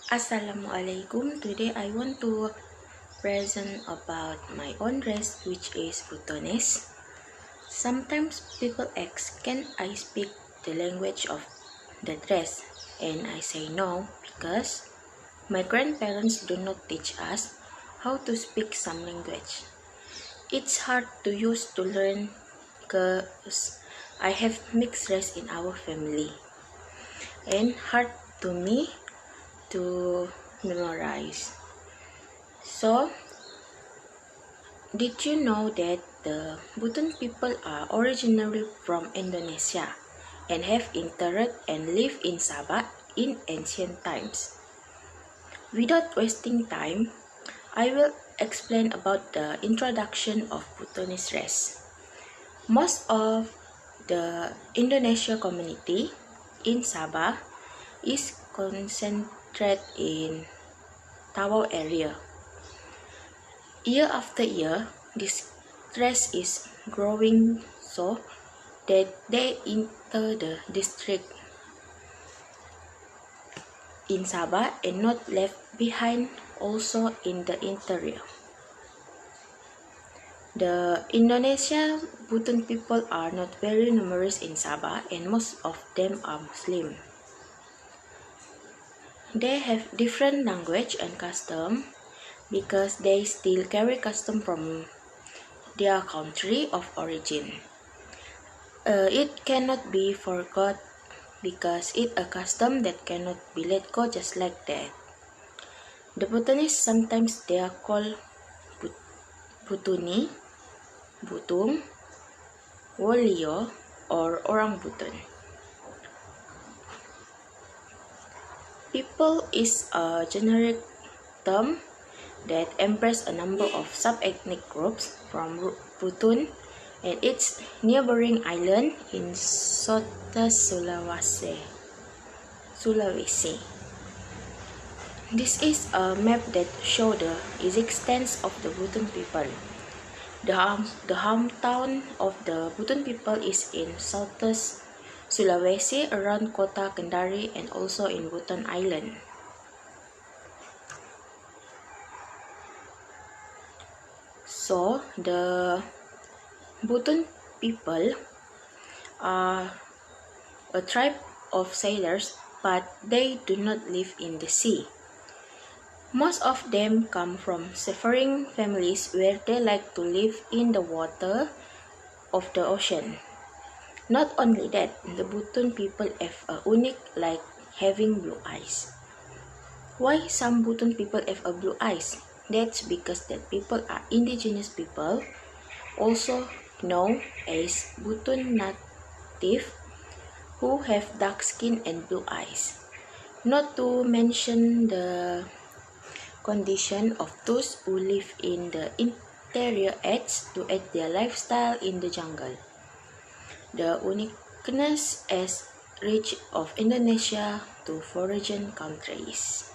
Assalamualaikum. Today I want to present about my own dress, which is Butones. Sometimes people ask, can I speak the language of the dress? And I say no, because my grandparents do not teach us how to speak some language. It's hard to use to learn because I have mixed race in our family, and hard to me to memorize. So, did you know that the Buton people are originally from Indonesia and have entered and lived in Sabah in ancient times? Without wasting time, I will explain about the introduction of Butonese dress. Most of the Indonesia community in Sabah is concentrated in Tawau area. Year after year, this dress is growing so that they enter the district in Sabah and not left behind also in the interior. The Indonesia Buton people are not very numerous in Sabah and most of them are Muslim. They have different language and custom because they still carry custom from their country of origin. It cannot be forgot because it's a custom that cannot be let go just like that. The Butonese sometimes they are called Butuni, Butung, Wolio, or Orang Buton. People is a generic term that embraces a number of sub-ethnic groups from Buton and its neighboring island in Southeast Sulawesi. This is a map that shows the existence of the Buton people. The hometown of the Buton people is in Southeast Sulawesi around Kota Kendari and also in Buton Island. So, the Buton people are a tribe of sailors, but they do not live in the sea. Most of them come from seafaring families where they like to live in the water of the ocean. Not only that, the Buton people have a unique like having blue eyes. Why some Buton people have a blue eyes? That's because that people are indigenous people, also known as Buton native, who have dark skin and blue eyes. Not to mention the condition of those who live in the interior adds to add their lifestyle in the jungle. The uniqueness as reach of Indonesia to foreign countries.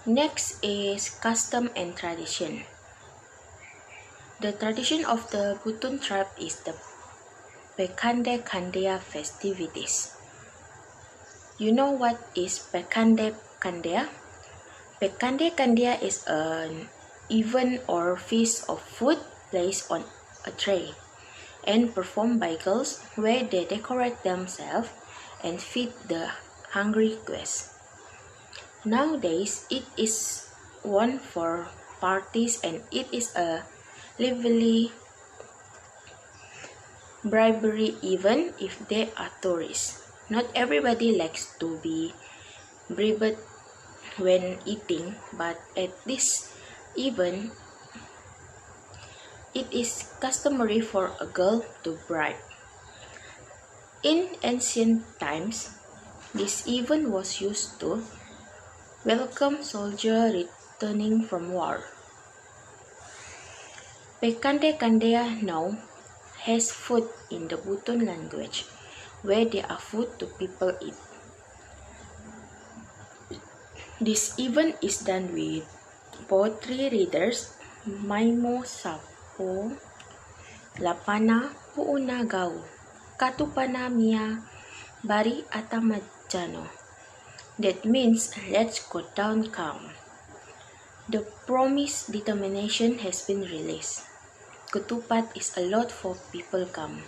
Next is custom and tradition. The tradition of the Buton tribe is the Pekande Kandea festivities. You know what is Pekande Kandea? Pekande Kandea is an event or feast of food placed on a tray and performed by girls where they decorate themselves and feed the hungry guests. Nowadays, it is one for parties and it is a lively bribery even if they are tourists. Not everybody likes to be bribed when eating, but at this event, it is customary for a girl to bribe. In ancient times, this event was used to welcome soldiers returning from war. Pekande Kandea now has food in the Buton language, where there are food to people eat. This event is done with poetry readers, Maimo Sapo, Lapana, Puuna Gau, Katupana Mia, Bari Atama Jano. That means let's go down calm. The promised determination has been released. Ketupat is a lot for people come.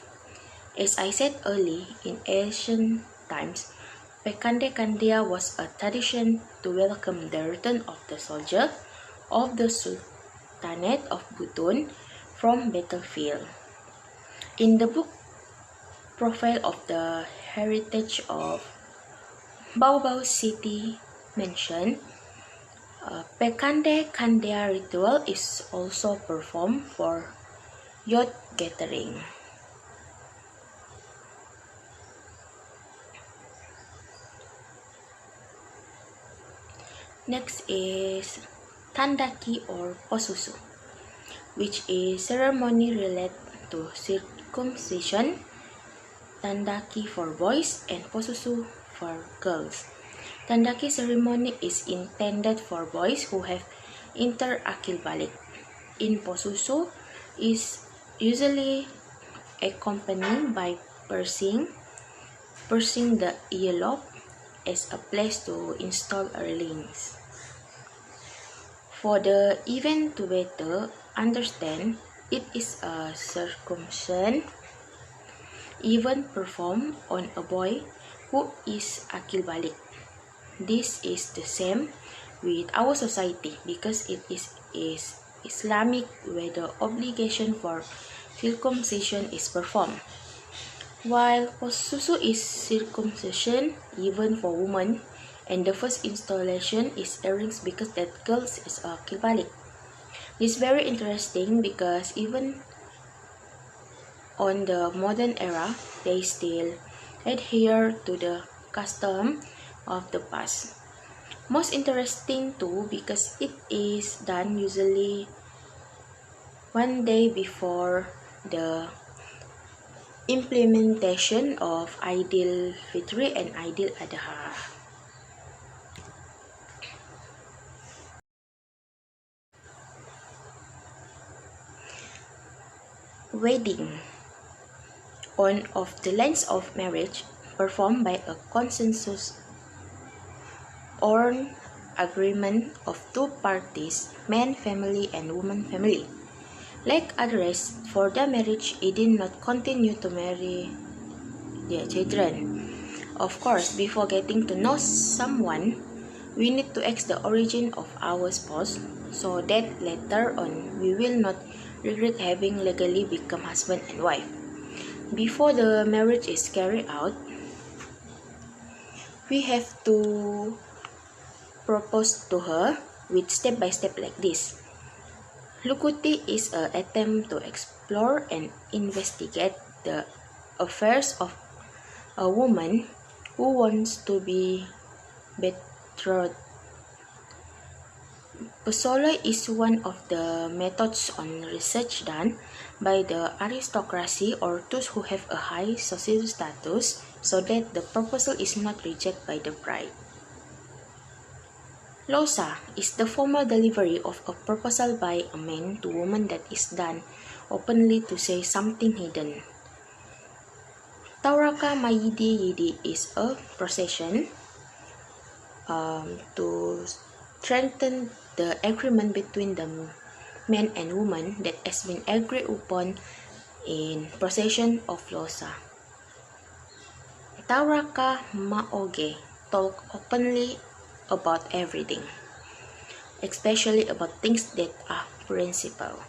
As I said early, in ancient times, Pekande Kandia was a tradition to welcome the return of the soldier of the Sultanate of Buton from battlefield. In the book Profile of the Heritage of Baobao City mentioned, Pekande Kandia ritual is also performed for youth gathering. Next is Tandaki or Posusu, which is ceremony related to circumcision. Tandaki for boys and Posusu for girls. Tandaki ceremony is intended for boys who have interakil balik. In Posusu is usually accompanied by piercing the earlobe as a place to install earrings. For the event to better understand, it is a circumcision event performed on a boy who is akil balik. This is the same with our society because it is Islamic where the obligation for circumcision is performed. While Posusu is circumcision even for women, and the first installation is earrings because that girls is a kilbalik. This is very interesting because even on the modern era, they still adhere to the custom of the past. Most interesting too because it is done usually one day before the implementation of Idul Fitri and Idul Adha. Wedding. One of the lines of marriage performed by a consensus or agreement of two parties, man family and woman family. Like others, for the marriage, he did not continue to marry their children. Of course, before getting to know someone, we need to ask the origin of our spouse so that later on we will not regret having legally become husband and wife. Before the marriage is carried out, we have to propose to her with step by step like this. Lukuti is an attempt to explore and investigate the affairs of a woman who wants to be betrothed. Pesolo is one of the methods on research done by the aristocracy or those who have a high social status so that the proposal is not rejected by the bride. Losa is the formal delivery of a proposal by a man to woman that is done openly to say something hidden. Tauraka Mayidi Yidi is a procession to strengthen the agreement between the man and woman that has been agreed upon in procession of Losa. Tauraka Maoge talk openly about everything, especially about things that are principal.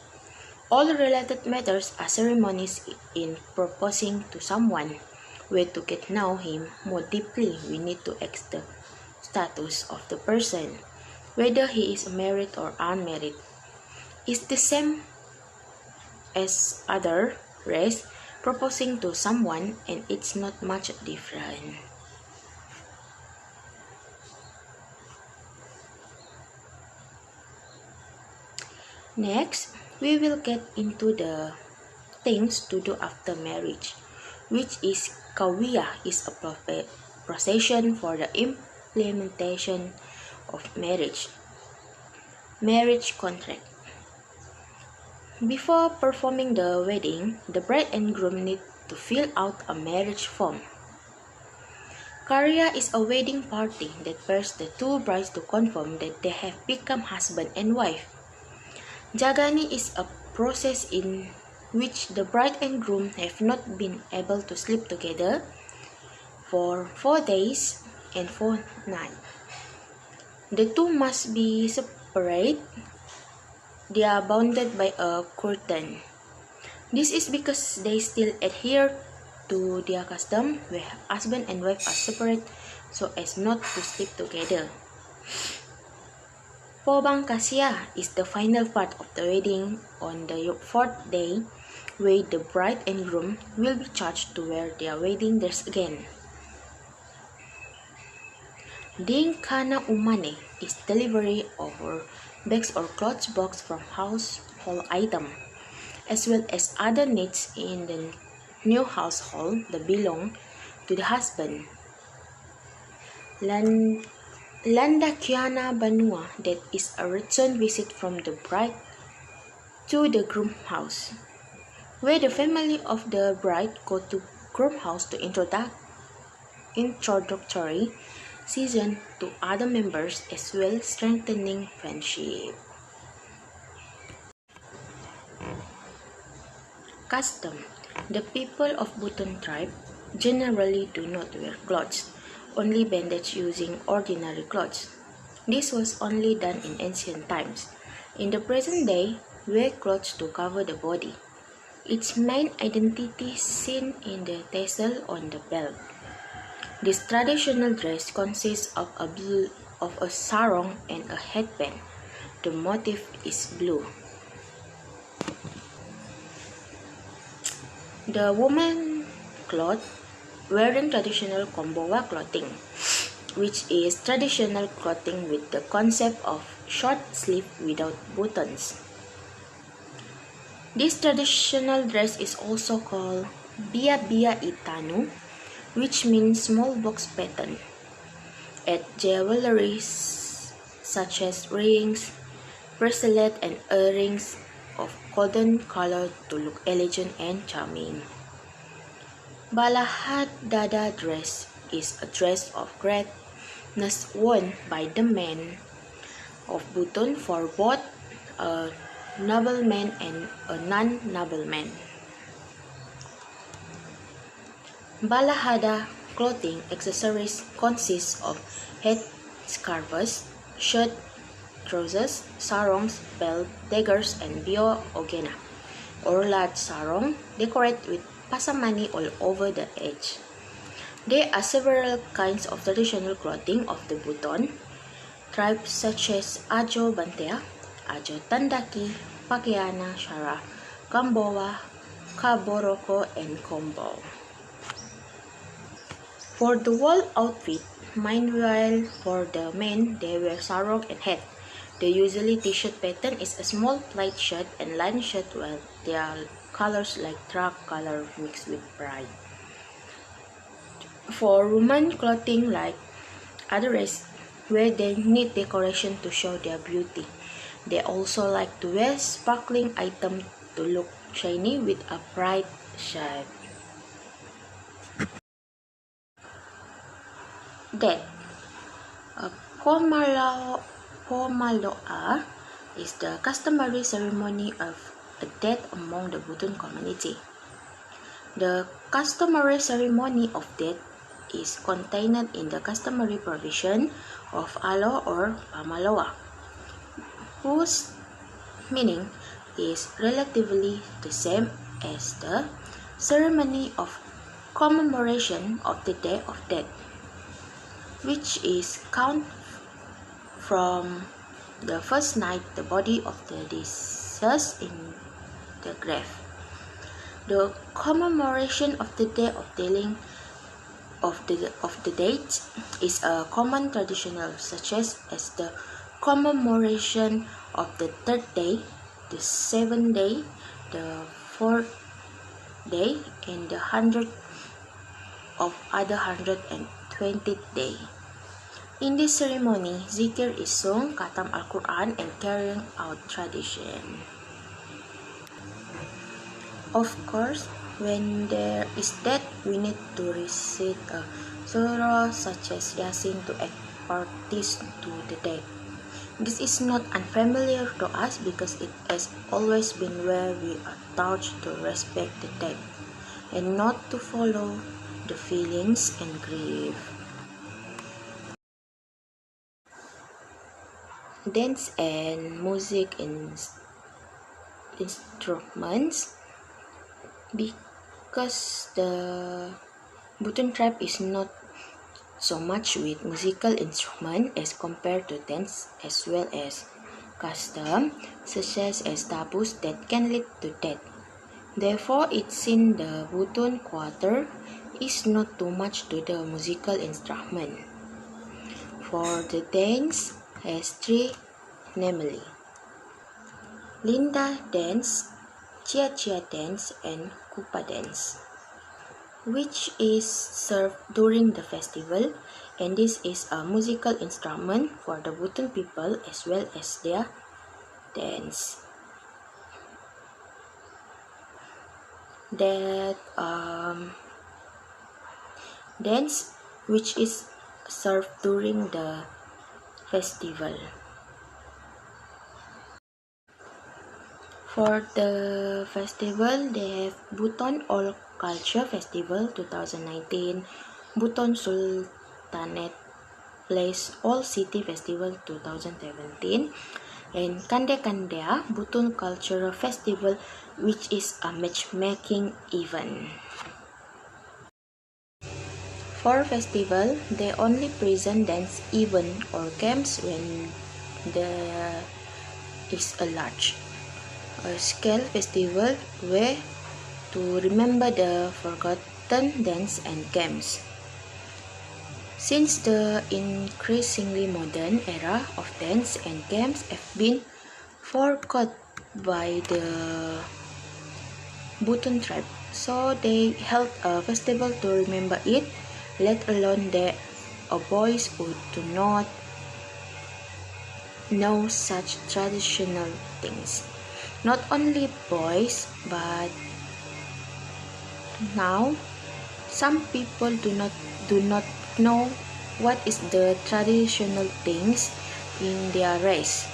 All related matters are ceremonies in proposing to someone. Where to get know him more deeply, we need to ask the status of the person, whether he is married or unmarried. It's the same as other race proposing to someone, and it's not much different. Next, we will get into the things to do after marriage, which is Kawiya is a procession for the implementation of marriage. Marriage contract. Before performing the wedding, the bride and groom need to fill out a marriage form. Karya is a wedding party that pairs the two brides to confirm that they have become husband and wife. Jagani is a process in which the bride and groom have not been able to sleep together for 4 days and 4 nights. The two must be separate. They are bounded by a curtain. This is because they still adhere to their custom where husband and wife are separate so as not to sleep together. Pobangkasya is the final part of the wedding on the 4th day, where the bride and groom will be charged to wear their wedding dress again. Ding Kana Umane is delivery of bags or clothes box from household item, as well as other needs in the new household that belong to the husband. Landakiana Banua, that is a return visit from the bride to the groom house, where the family of the bride go to groom house to introductory season to other members as well, strengthening friendship. Custom. The people of Buton tribe generally do not wear clothes, only bandage using ordinary clothes. This was only done in ancient times. In the present day, wear clothes to cover the body. Its main identity seen in the tassel on the belt. This traditional dress consists of a sarong and a headband. The motif is blue. The woman cloth wearing traditional Kombowa clothing, which is traditional clothing with the concept of short sleeve without buttons. This traditional dress is also called Bia Bia Itanu, which means small box pattern. Add jewelry such as rings, bracelet, and earrings of golden color to look elegant and charming. Balahad Dada dress is a dress of greatness worn by the men of Buton for both a nobleman and a non-nobleman. Balahada clothing accessories consist of head scarves, shirt, trousers, sarongs, belt, daggers, and bio ogena, or large sarong decorated with pasamani all over the edge. There are several kinds of traditional clothing of the Buton tribes such as Ajo Bantea, Ajo Tandaki, Pakiana, Shara, Kambowa, Kaboroko, and Kombo. For the whole outfit, meanwhile for the men, they wear sarong and hat. The usually t-shirt pattern is a small plaid shirt and line shirt, while there are colors like drab color mixed with bright. For women, clothing like other race, where they need decoration to show their beauty. They also like to wear sparkling items to look shiny with a bright shade. Death. Pomaloa is the customary ceremony of a death among the Buton community. The customary ceremony of death is contained in the customary provision of Alo or Pamaloa, whose meaning is relatively the same as the ceremony of commemoration of the Day of Death, which is count from the first night the body of the deceased in the grave. The commemoration of the day of dealing of the date is a common traditional, such as the commemoration of the 3rd day, the 7th day, the 4th day, and the 100th of other 120th day. In this ceremony, zikir is sung, khatam Al-Quran, and carrying out tradition. Of course, when there is death, we need to recite a surah such as Yasin to act parties to the dead. This is not unfamiliar to us because it has always been where we are taught to respect the dead and not to follow the feelings and grief. Dance and music instruments, because the Buton tribe is not so much with musical instrument as compared to dance, as well as custom such as taboos that can lead to death. Therefore, it's in the Buton quarter is not too much to the musical instrument. For the dance has three, namely Linda dance, Chia Chia dance, and Kupa dance, which is served during the festival, and this is a musical instrument for the Buton people as well as their dance. That dance which is served during the festival. For the festival, they have Buton All Culture Festival 2019, Buton Sultanate Place All City Festival 2017, and Kande Kandea Buton Cultural Festival, which is a matchmaking event. For festival, they only present dance event or camps when there is a large scale festival where to remember the forgotten dance and games. Since the increasingly modern era of dance and games have been forgot by the Buton tribe, so they held a festival to remember it, let alone the boys who do not know such traditional things. Not only boys, but now some people do not know what is the traditional things in their race.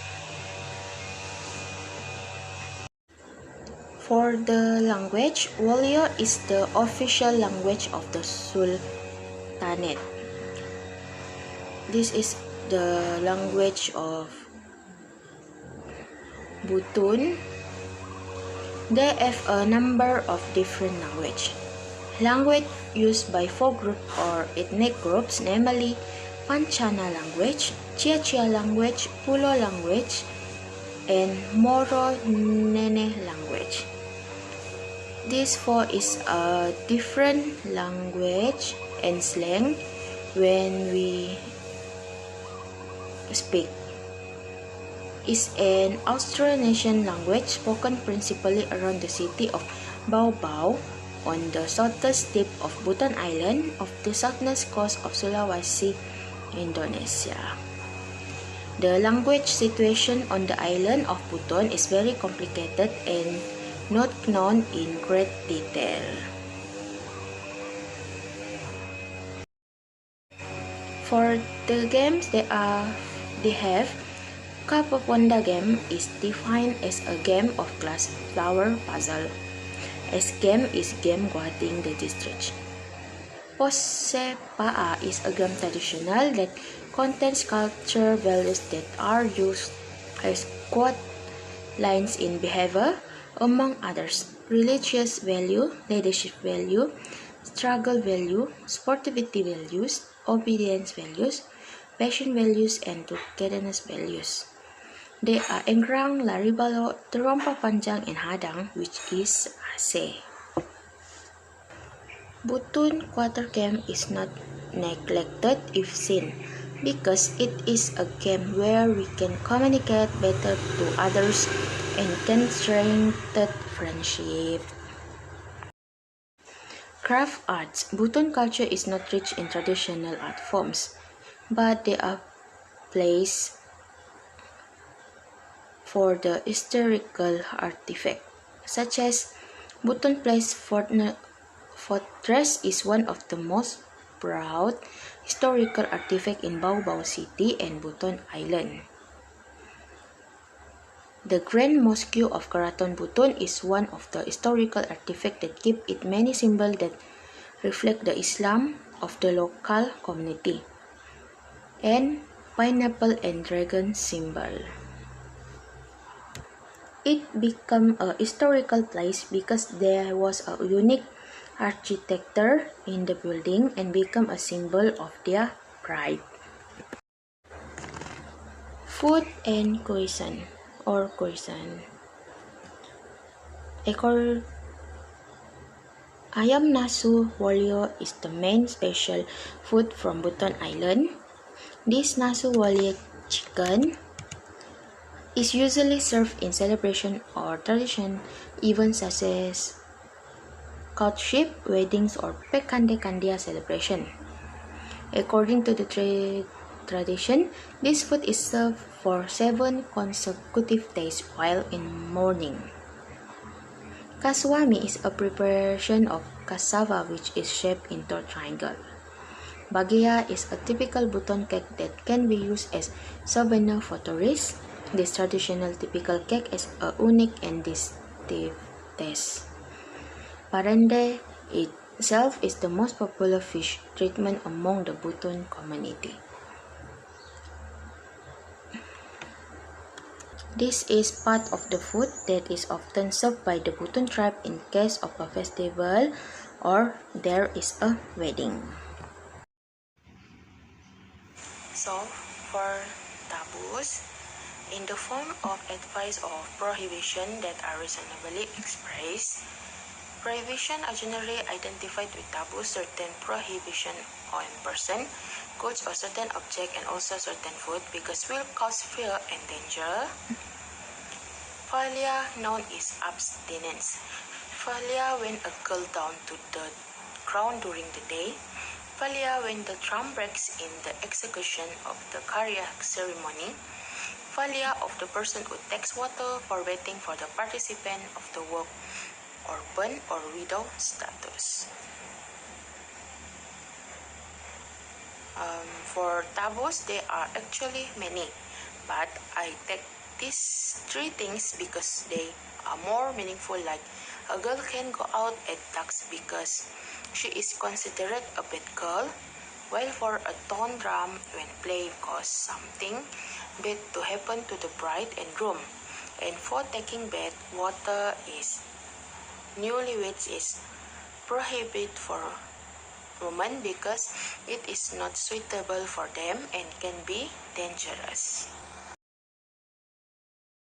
For the language, Wolio is the official language of the Sultanate. This is the language of Buton. They have a number of different language used by folk group or ethnic groups, namely Panchana language, Chia Chia language, Pulo language, and Moro Nene language. This four is a different language and slang when we speak. Is an Austronesian language spoken principally around the city of Bau Bau on the southern tip of Buton Island of the southernmost coast of Sulawesi, Indonesia. The language situation on the island of Buton is very complicated and not known in great detail. For the games they have, Kapaponda game is defined as a game of glass flower puzzle. As game is game guarding the district. Posepaa is a game traditional that contains culture values that are used as guidelines in behavior, among others, religious value, leadership value, struggle value, sportivity values, obedience values, passion values, and togetherness values. They are Enggrang, Laribalo, Terompa Panjang, and Hadang, which is Aceh. Buton Quarter Game is not neglected if seen, because it is a game where we can communicate better to others and can strengthen friendship. Craft arts. Buton culture is not rich in traditional art forms, but they are placed for the historical artifact, such as Buton Place Fortress is one of the most proud historical artifact in Baobao City and Buton Island. The Grand Mosque of Keraton Buton is one of the historical artifacts that keep it many symbols that reflect the Islam of the local community, and pineapple and dragon symbol. It became a historical place because there was a unique architecture in the building and became a symbol of their pride. Food and cuisine or cuisine. Ayam nasu wolio is the main special food from Buton Island. This nasu wolio chicken is usually served in celebration or tradition events such as courtship, weddings, or Pekande Kandia celebration. According to the tradition, this food is served for 7 consecutive days while in mourning. Kaswami is a preparation of cassava which is shaped into a triangle. Bagaya is a typical Buton cake that can be used as souvenir for tourists. This traditional typical cake is a unique and distinctive taste. Parende itself is the most popular fish treatment among the Buton community. This is part of the food that is often served by the Buton tribe in case of a festival or there is a wedding. So, for taboos, in the form of advice or prohibition that are reasonably expressed, prohibition are generally identified with taboos, certain prohibition on person, goods or certain object, and also certain food because will cause fear and danger. Failure known as abstinence. Failure when a girl down to the ground during the day. Failure when the drum breaks in the execution of the carriage ceremony. Failure of the person who takes water for waiting for the participant of the work or burn or widow status. For taboos, there are actually many, but I take these 3 things because they are more meaningful, like a girl can go out at dusk because she is considered a bad girl, while for a tone drum when played cause something bad to happen to the bride and groom, and for taking bath water is newlyweds is prohibited for women because it is not suitable for them and can be dangerous.